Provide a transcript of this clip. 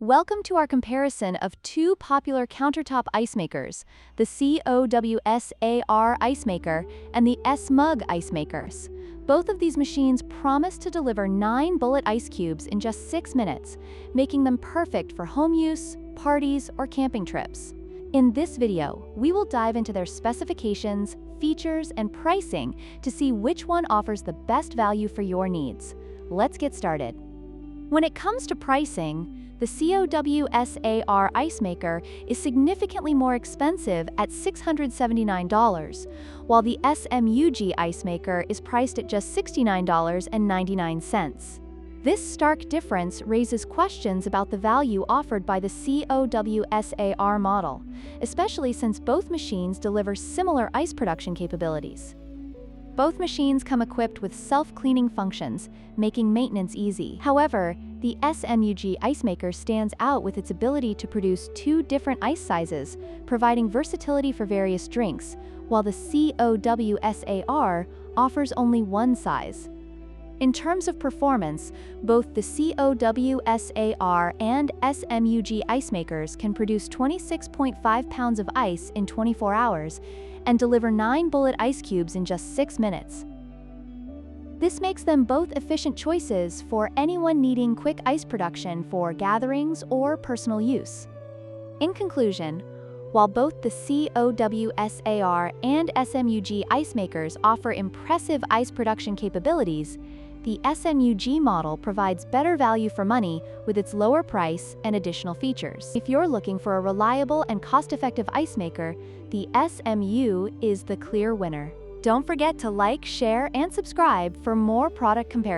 Welcome to our comparison of two popular countertop ice makers, the COWSAR Ice Maker and the SMUG Ice Makers. Both of these machines promise to deliver 9 bullet ice cubes in just 6 minutes, making them perfect for home use, parties, or camping trips. In this video, we will dive into their specifications, features, and pricing to see which one offers the best value for your needs. Let's get started. When it comes to pricing, the COWSAR Ice Maker is significantly more expensive at $679, while the SMUG Ice Maker is priced at just $69.99. This stark difference raises questions about the value offered by the COWSAR model, especially since both machines deliver similar ice production capabilities. Both machines come equipped with self-cleaning functions, making maintenance easy. However, the SMUG Ice Maker stands out with its ability to produce 2 different ice sizes, providing versatility for various drinks, while the COWSAR offers only one size. In terms of performance, both the COWSAR and SMUG Ice Makers can produce 26.5 pounds of ice in 24 hours and deliver 9 bullet ice cubes in just 6 minutes. This makes them both efficient choices for anyone needing quick ice production for gatherings or personal use. In conclusion, while both the COWSAR and SMUG Ice Makers offer impressive ice production capabilities, the SMUG model provides better value for money with its lower price and additional features. If you're looking for a reliable and cost-effective ice maker, the SMU is the clear winner. Don't forget to like, share, and subscribe for more product comparisons.